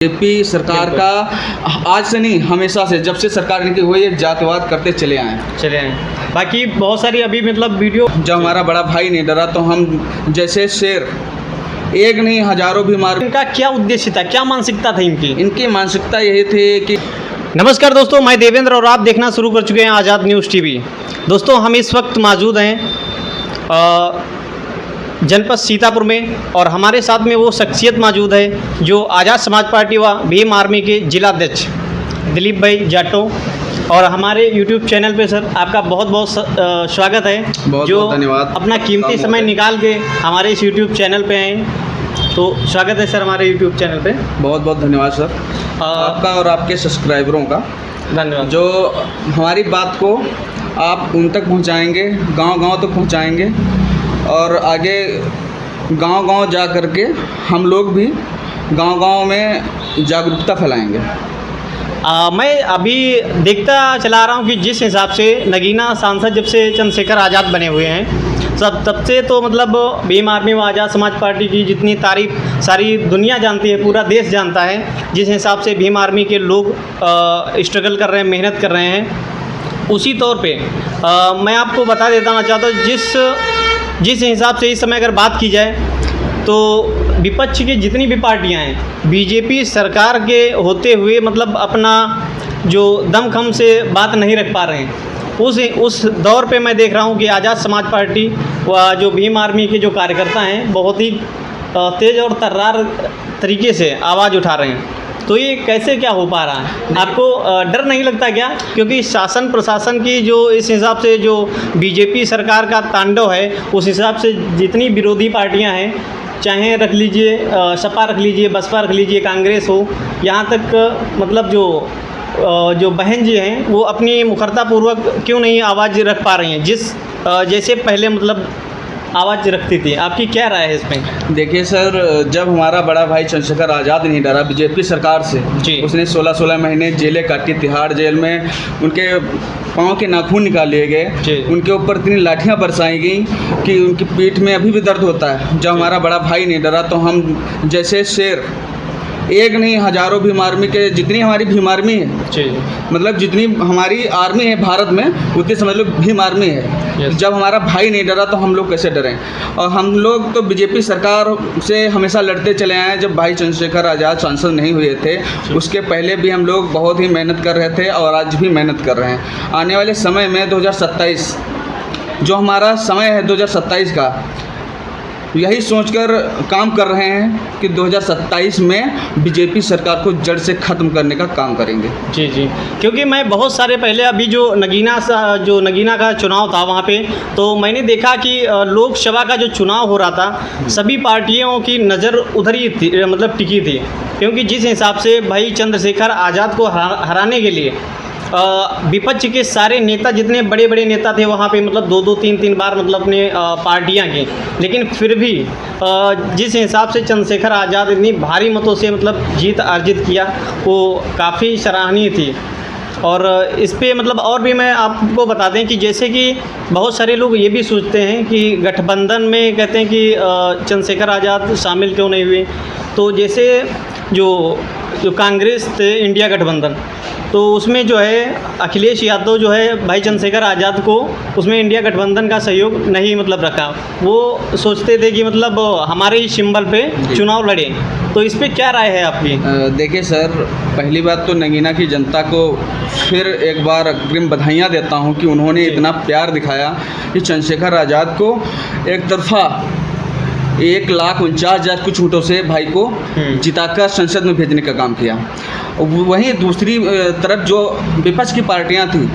BJP सरकार का आज से नहीं, हमेशा से, जब से सरकार इनकी हुई है, जातिवाद करते चले आए। बाकी बहुत सारी अभी मतलब वीडियो, जब हमारा बड़ा भाई नहीं डरा तो हम जैसे शेर एक नहीं हजारों भी मार। इनका क्या उद्देश्य था, क्या मानसिकता थी इनकी मानसिकता यही थी कि। नमस्कार दोस्तों, मैं देवेंद्र और आप देखना शुरू कर चुके हैं आज़ाद न्यूज़ टीवी। दोस्तों, हम इस वक्त मौजूद हैं जनपद सीतापुर में और हमारे साथ में वो शख्सियत मौजूद है जो आज़ाद समाज पार्टी व भीम आर्मी के जिलाध्यक्ष दिलीप भाई जाटो। और हमारे YouTube चैनल पे सर आपका बहुत बहुत स्वागत है। बहुत जो बहुत धन्यवाद, अपना कीमती समय निकाल के हमारे इस YouTube चैनल पे आए, तो स्वागत है सर हमारे YouTube चैनल पे। बहुत बहुत धन्यवाद सर आपका और आपके सब्सक्राइबरों का। धन्यवाद। जो हमारी बात को आप उन तक पहुंचाएंगे, गांव-गांव तक पहुंचाएंगे और आगे गांव-गांव जा कर के हम लोग भी गांव-गांव में जागरूकता फैलाएंगे। मैं अभी देखता चला रहा हूँ कि जिस हिसाब से नगीना सांसद जब से चंद्रशेखर आज़ाद बने हुए हैं, तब से तो मतलब भीम आर्मी व आज़ाद समाज पार्टी की जितनी तारीफ सारी दुनिया जानती है, पूरा देश जानता है। जिस हिसाब से भीम आर्मी के लोग स्ट्रगल कर रहे हैं, मेहनत कर रहे हैं, उसी तौर पे मैं आपको बता देता चाहता हूँ जिस हिसाब से इस समय अगर बात की जाए तो विपक्ष की जितनी भी पार्टियां हैं, बीजेपी सरकार के होते हुए मतलब अपना जो दमखम से बात नहीं रख पा रहे हैं। उस दौर पे मैं देख रहा हूं कि आज़ाद समाज पार्टी व जो भीम आर्मी के जो कार्यकर्ता हैं बहुत ही तेज़ और तर्रार तरीके से आवाज़ उठा रहे हैं। तो ये कैसे क्या हो पा रहा है? आपको डर नहीं लगता क्या? क्योंकि शासन प्रशासन की जो इस हिसाब से जो बीजेपी सरकार का तांडव है, उस हिसाब से जितनी विरोधी पार्टियां हैं, चाहे रख लीजिए सपा रख लीजिए, बसपा रख लीजिए, कांग्रेस हो, यहाँ तक मतलब जो बहन जी हैं वो अपनी मुखरतापूर्वक क्यों नहीं आवाज़ रख पा रही हैं जैसे पहले मतलब आवाज़ रखती थी। आपकी क्या राय है इसमें? देखिए सर, जब हमारा बड़ा भाई चंद्रशेखर आज़ाद नहीं डरा बीजेपी सरकार से जी, उसने 16-16 महीने जेलें काटी, तिहाड़ जेल में उनके पाँव के नाखून निकाल लिए गए, उनके ऊपर इतनी लाठियाँ बरसाई गई कि उनकी पीठ में अभी भी दर्द होता है। जब हमारा बड़ा भाई नहीं डरा तो हम जैसे शेर एक नहीं हजारों भीम आर्मी के, जितनी हमारी भीम आर्मी है, मतलब जितनी हमारी आर्मी है भारत में, उतनी समझ लो भीम आर्मी है। जब हमारा भाई नहीं डरा तो हम लोग कैसे डरें? और हम लोग तो बीजेपी सरकार से हमेशा लड़ते चले आए। जब भाई चंद्रशेखर आज़ाद सांसद नहीं हुए थे, उसके पहले भी हम लोग बहुत ही मेहनत कर रहे थे और आज भी मेहनत कर रहे हैं। आने वाले समय में 2027 जो हमारा समय है 2027 का, यही सोचकर काम कर रहे हैं कि 2027 में बीजेपी सरकार को जड़ से ख़त्म करने का काम करेंगे। जी, क्योंकि मैं बहुत सारे पहले अभी जो नगीना का चुनाव था वहाँ पे, तो मैंने देखा कि लोकसभा का जो चुनाव हो रहा था, सभी पार्टियों की नज़र उधर ही थी, मतलब टिकी थी। क्योंकि जिस हिसाब से भाई चंद्रशेखर आज़ाद को हराने के लिए विपक्ष के सारे नेता, जितने बड़े बड़े नेता थे वहाँ पे, मतलब 2-2, 3-3 बार मतलब अपने पार्टियाँ की, लेकिन फिर भी जिस हिसाब से चंद्रशेखर आज़ाद इतनी भारी मतों से मतलब जीत अर्जित किया, वो काफ़ी सराहनीय थी। और इस पे मतलब और भी मैं आपको बता दें कि जैसे कि बहुत सारे लोग ये भी सोचते हैं कि गठबंधन में कहते हैं कि चंद्रशेखर आज़ाद शामिल क्यों नहीं हुए। तो जैसे जो कांग्रेस थे, इंडिया गठबंधन, तो उसमें जो है अखिलेश यादव जो है भाई चंद्रशेखर आज़ाद को उसमें इंडिया गठबंधन का सहयोग नहीं मतलब रखा। वो सोचते थे कि मतलब हमारे ही सिंबल पे चुनाव लड़े। तो इस पे क्या राय है आपकी? देखिए सर, पहली बात तो नगीना की जनता को फिर एक बार अग्रिम बधाइयाँ देता हूँ कि उन्होंने इतना प्यार दिखाया कि चंद्रशेखर आज़ाद को एक तरफा 1,49,000 कुछ वोटों से भाई को जिताकर संसद में भेजने का काम किया। वहीं दूसरी तरफ जो विपक्ष की पार्टियां थी,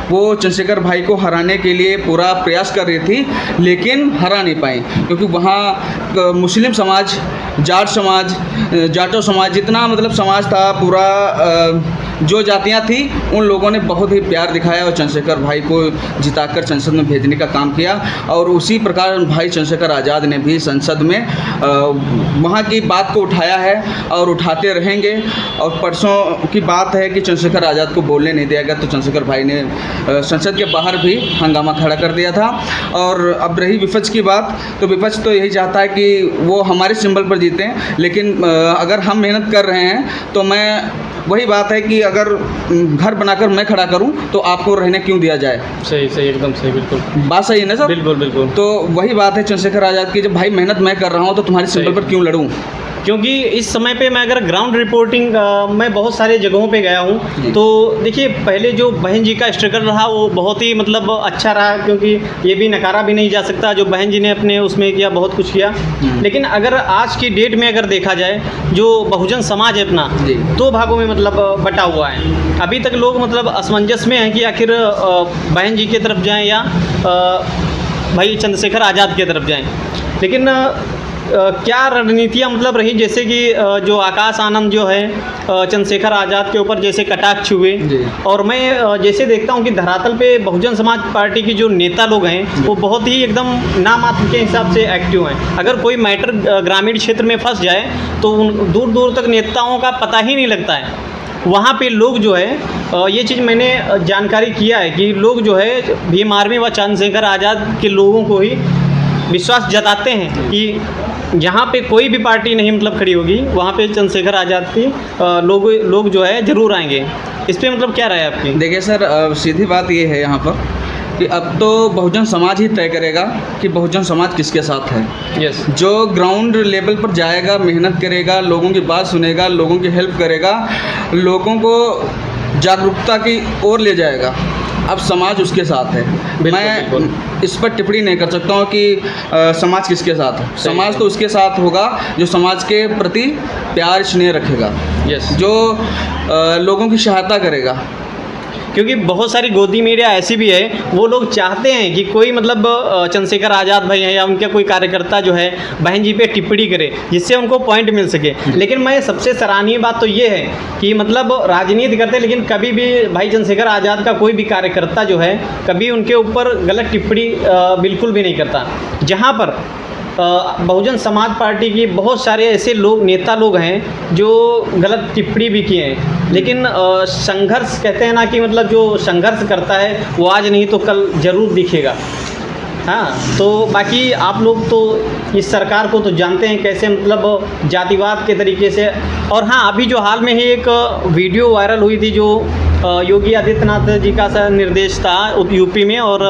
वो चंद्रशेखर भाई को हराने के लिए पूरा प्रयास कर रही थी, लेकिन हरा नहीं पाई। क्योंकि वहाँ मुस्लिम समाज, जाट समाज, जाटो समाज, जितना मतलब समाज था, पूरा जो जातियां थी, उन लोगों ने बहुत ही प्यार दिखाया और चंद्रशेखर भाई को जिताकर संसद में भेजने का काम किया। और उसी प्रकार भाई चंद्रशेखर आज़ाद ने भी संसद में वहाँ की बात को उठाया है और उठाते रहेंगे। और परसों की बात है कि चंद्रशेखर आज़ाद को बोलने नहीं दिया गया, तो चंद्रशेखर भाई ने संसद के बाहर भी हंगामा खड़ा कर दिया था। और अब रही विपक्ष की बात, तो विपक्ष तो यही चाहता है कि वो हमारे सिंबल पर जीतें, लेकिन अगर हम मेहनत कर रहे हैं तो मैं वही बात है कि अगर घर बनाकर मैं खड़ा करूं तो आपको रहने क्यों दिया जाए। सही सही, एकदम सही, बिल्कुल बात सही है ना सर? बिल्कुल बिल्कुल। तो वही बात है चंद्रशेखर आज़ाद की, जब भाई मेहनत मैं कर रहा हूं तो तुम्हारी सिंबल पर क्यों लड़ूं। क्योंकि इस समय पे मैं अगर ग्राउंड रिपोर्टिंग मैं बहुत सारे जगहों पे गया हूँ, तो देखिए पहले जो बहन जी का स्ट्रगल रहा वो बहुत ही मतलब अच्छा रहा, क्योंकि ये भी नकारा भी नहीं जा सकता, जो बहन जी ने अपने उसमें किया बहुत कुछ किया। लेकिन अगर आज की डेट में अगर देखा जाए, जो बहुजन समाज है अपना, दो भागों में मतलब बटा हुआ है। अभी तक लोग मतलब असमंजस में हैं कि आखिर बहन जी की तरफ जाएँ या भाई चंद्रशेखर आज़ाद की तरफ जाएँ। लेकिन क्या रणनीतियाँ मतलब रही, जैसे कि जो आकाश आनंद जो है चंद्रशेखर आज़ाद के ऊपर जैसे कटाक्ष हुए, और मैं जैसे देखता हूँ कि धरातल पे बहुजन समाज पार्टी की जो नेता लोग हैं वो बहुत ही एकदम नामात्र के हिसाब से एक्टिव हैं। अगर कोई मैटर ग्रामीण क्षेत्र में फंस जाए तो दूर दूर तक नेताओं का पता ही नहीं लगता है। वहाँ पे लोग जो है ये चीज़ मैंने जानकारी किया है कि लोग जो है भीम आर्मी व चंद्रशेखर आज़ाद के लोगों को ही विश्वास जताते हैं कि जहाँ पे कोई भी पार्टी नहीं मतलब खड़ी होगी, वहाँ पे चंद्रशेखर आज़ाद की लोग जो है ज़रूर आएंगे। इस पर मतलब क्या राय है आपकी? देखिए सर, सीधी बात ये है यहाँ पर कि अब तो बहुजन समाज ही तय करेगा कि बहुजन समाज किसके साथ है। यस। जो ग्राउंड लेवल पर जाएगा, मेहनत करेगा, लोगों की बात सुनेगा, लोगों की हेल्प करेगा, लोगों को जागरूकता की ओर ले जाएगा, अब समाज उसके साथ है। मैं इस पर टिप्पणी नहीं कर सकता हूँ कि समाज किसके साथ है। समाज तो उसके साथ होगा जो समाज के प्रति प्यार स्नेह रखेगा, जो लोगों की सहायता करेगा। क्योंकि बहुत सारी गोदी मीडिया ऐसी भी है, वो लोग चाहते हैं कि कोई मतलब चंद्रशेखर आज़ाद भाई हैं या उनके कोई कार्यकर्ता जो है बहन जी पे टिप्पणी करे जिससे उनको पॉइंट मिल सके। लेकिन मैं सबसे सराहनीय बात तो ये है कि मतलब राजनीति करते, लेकिन कभी भी भाई चंद्रशेखर आज़ाद का कोई भी कार्यकर्ता जो है कभी उनके ऊपर गलत टिप्पणी बिल्कुल भी नहीं करता। जहाँ पर बहुजन समाज पार्टी की बहुत सारे ऐसे लोग नेता लोग हैं जो गलत टिप्पणी भी किए हैं, लेकिन संघर्ष कहते हैं ना कि मतलब जो संघर्ष करता है वो आज नहीं तो कल ज़रूर दिखेगा। हाँ, तो बाकी आप लोग तो इस सरकार को तो जानते हैं कैसे मतलब जातिवाद के तरीके से। और हाँ, अभी जो हाल में ही एक वीडियो वायरल हुई थी जो योगी आदित्यनाथ जी का निर्देश था यूपी में और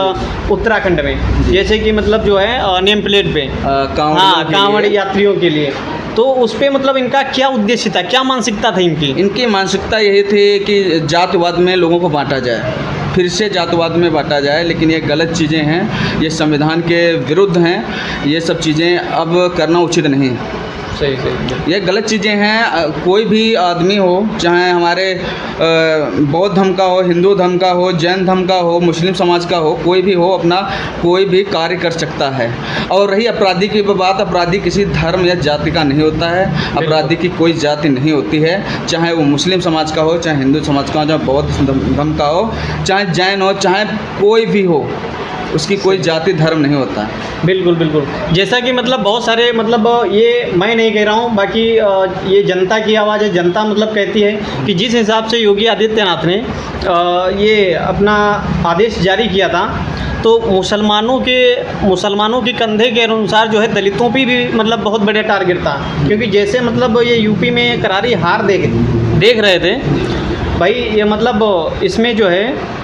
उत्तराखंड में, जैसे कि मतलब जो है नेम प्लेट पे कांवड़ यात्रियों के लिए, तो उस पर मतलब इनका क्या उद्देश्य था, क्या मानसिकता थी इनकी मानसिकता यही थी कि जातिवाद में लोगों को बांटा जाए, फिर से जातिवाद में बांटा जाए। लेकिन ये गलत चीज़ें हैं, ये संविधान के विरुद्ध हैं, ये सब चीज़ें अब करना उचित नहीं है। सही। ये गलत चीज़ें हैं। कोई भी आदमी हो, चाहे हमारे बौद्ध धर्म का हो, हिंदू धर्म का हो, जैन धर्म का हो, मुस्लिम समाज का हो, कोई भी हो, अपना कोई भी कार्य कर सकता है। और रही अपराधी की बात, अपराधी किसी धर्म या जाति का नहीं होता है। अपराधी की कोई जाति नहीं होती है, चाहे वो मुस्लिम समाज का हो, चाहे हिंदू समाज का हो, चाहे बौद्ध धर्म का हो, चाहे जैन हो, चाहे कोई भी हो, उसकी कोई जाति धर्म नहीं होता है। बिल्कुल बिल्कुल। जैसा कि मतलब बहुत सारे मतलब ये मैं नहीं कह रहा हूँ, बाकी ये जनता की आवाज़ है। जनता मतलब कहती है कि जिस हिसाब से योगी आदित्यनाथ ने ये अपना आदेश जारी किया था, तो मुसलमानों के कंधे के अनुसार जो है दलितों पे भी मतलब बहुत बड़ा टारगेट था। क्योंकि जैसे मतलब ये यूपी में करारी हार देख रहे थे भाई, ये मतलब इसमें जो है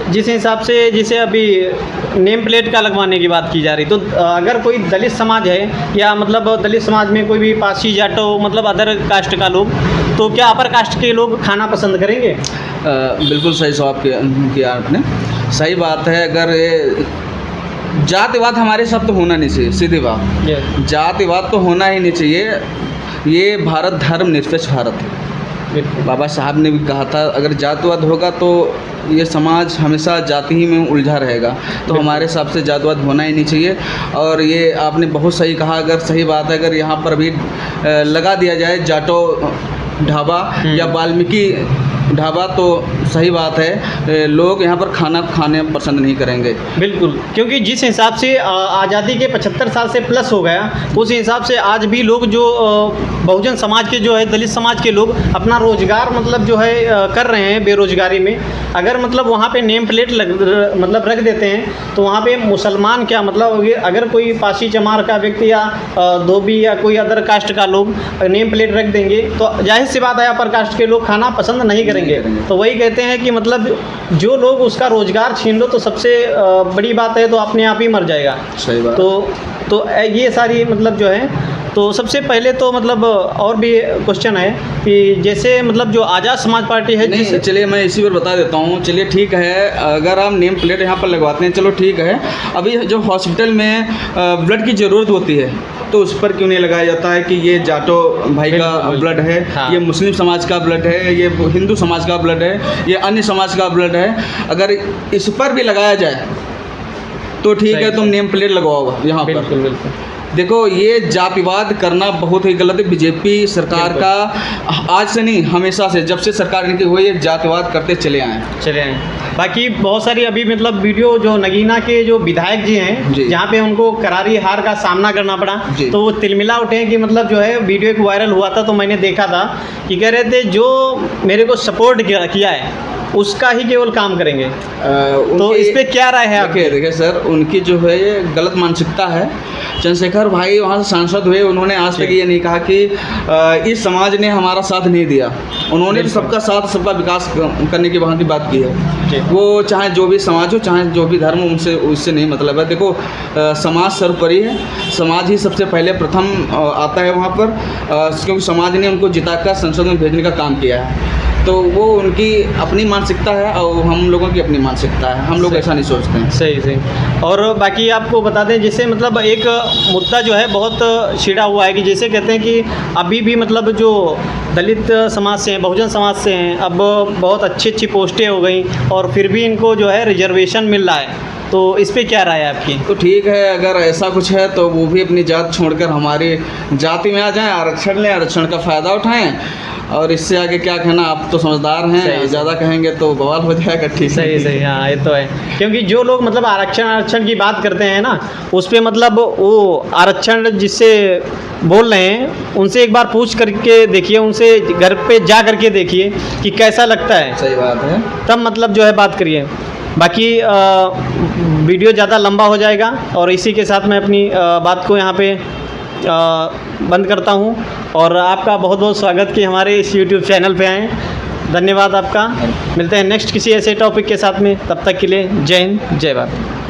जिस हिसाब से जैसे अभी नेम प्लेट का लगवाने की बात की जा रही, तो अगर कोई दलित समाज है या मतलब दलित समाज में कोई भी पासी जाटो मतलब अदर कास्ट का लोग, तो क्या अपर कास्ट के लोग खाना पसंद करेंगे? बिल्कुल सही सवाल किया आपने, सही बात है। अगर ये जातिवाद हमारे साथ तो होना नहीं चाहिए, सीधी बात। जातिवाद तो होना ही नहीं चाहिए। ये भारत धर्मनिरपेक्ष भारत है। बाबा साहब ने भी कहा था, अगर जातिवाद होगा तो ये समाज हमेशा जाति ही में उलझा रहेगा। तो हमारे हिसाब से जातिवाद होना ही नहीं चाहिए। और ये आपने बहुत सही कहा, अगर सही बात है, अगर यहाँ पर भी लगा दिया जाए जाटो ढाबा या वाल्मीकि ढाबा तो सही बात है, लोग यहाँ पर खाना खाने पसंद नहीं करेंगे। बिल्कुल, क्योंकि जिस हिसाब से आज़ादी के 75 साल से प्लस हो गया, उस हिसाब से आज भी लोग जो बहुजन समाज के जो है, दलित समाज के लोग अपना रोजगार मतलब जो है कर रहे हैं बेरोजगारी में। अगर मतलब वहाँ पे नेम प्लेट मतलब रख देते हैं, तो वहाँ पे मुसलमान क्या मतलब अगर कोई पासी चमार का व्यक्ति या धोबी या कोई अदर कास्ट का लोग नेम प्लेट रख देंगे, तो जाहिर सी बात है अपर कास्ट के लोग खाना पसंद नहीं करेंगे। तो वही कहते हैं कि मतलब जो लोग उसका रोजगार छीन लो तो सबसे बड़ी बात है तो अपने आप ही मर जाएगा। सही बात। तो ये सारी मतलब जो है, तो सबसे पहले तो मतलब और भी क्वेश्चन है कि जैसे मतलब जो आज़ाद समाज पार्टी है, नहीं चलिए मैं इसी पर बता देता हूँ। चलिए ठीक है, अगर आप नेम प्लेट यहाँ पर लगवाते हैं चलो ठीक है, अभी जो हॉस्पिटल में ब्लड की ज़रूरत होती है तो उस पर क्यों नहीं लगाया जाता है कि ये जाटो भाई का ब्लड है, हाँ। ये मुस्लिम समाज का ब्लड है, ये हिंदू समाज का ब्लड है, ये अन्य समाज का ब्लड है। अगर इस पर भी लगाया जाए तो ठीक है, तुम नेम प्लेट लगवाओ यहाँ पर। बिल्कुल बिल्कुल। देखो ये जातिवाद करना बहुत ही गलत है। बीजेपी सरकार का आज से नहीं, हमेशा से, जब से सरकार इनकी हुई है, जातिवाद करते चले आए। बाकी बहुत सारी अभी मतलब वीडियो जो नगीना के जो विधायक जी हैं, जहाँ पे उनको करारी हार का सामना करना पड़ा, तो वो तिलमिला उठे हैं कि मतलब जो है वीडियो एक वायरल हुआ था तो मैंने देखा था कि कह रहे थे जो मेरे को सपोर्ट किया है उसका ही केवल काम करेंगे। तो इस पे क्या राय है आपकी? देखिए सर, उनकी जो है ये गलत मानसिकता है। चंद्रशेखर भाई वहाँ से सांसद हुए, उन्होंने आज तक ये नहीं कहा कि इस समाज ने हमारा साथ नहीं दिया। उन्होंने सबका साथ, सबका विकास करने की वहाँ की बात की है। वो चाहे जो भी समाज हो, चाहे जो भी धर्म हो, उनसे उससे नहीं मतलब है। देखो समाज सर्वोपरि है, समाज ही सबसे पहले प्रथम आता है वहाँ पर, क्योंकि समाज ने उनको जिताकर संसद में भेजने का काम किया है। तो वो उनकी अपनी मानसिकता है और हम लोगों की अपनी मानसिकता है, हम लोग ऐसा नहीं सोचते हैं। सही। और बाकी आपको बता दें, जैसे मतलब एक मुद्दा जो है बहुत छिड़ा हुआ है कि जैसे कहते हैं कि अभी भी मतलब जो दलित समाज से हैं, बहुजन समाज से हैं, अब बहुत अच्छी पोस्टें हो गई और फिर भी इनको जो है रिजर्वेशन मिल रहा है। तो इस पे क्या राय है आपकी? तो ठीक है, अगर ऐसा कुछ है तो वो भी अपनी जात छोड़कर हमारी जाति में आ जाएं, आरक्षण लें, आरक्षण का फ़ायदा उठाएं। और इससे आगे क्या कहना, आप तो समझदार हैं, ज़्यादा कहेंगे तो बवाल हो जाएगा। ठीक, सही। हाँ ये तो है, क्योंकि जो लोग मतलब आरक्षण की बात करते हैं ना, उस पर मतलब वो आरक्षण जिससे बोल रहे हैं उनसे एक बार पूछ करके देखिए, उनसे घर पे जा करके देखिए कि कैसा लगता है। सही बात है, तब मतलब जो है बात करिए। बाकी वीडियो ज़्यादा लंबा हो जाएगा और इसी के साथ मैं अपनी बात को यहाँ पे बंद करता हूँ। और आपका बहुत बहुत स्वागत कि हमारे इस YouTube चैनल पे आएँ। धन्यवाद आपका। मिलते हैं नेक्स्ट किसी ऐसे टॉपिक के साथ में, तब तक के लिए जय हिंद, जय भारत।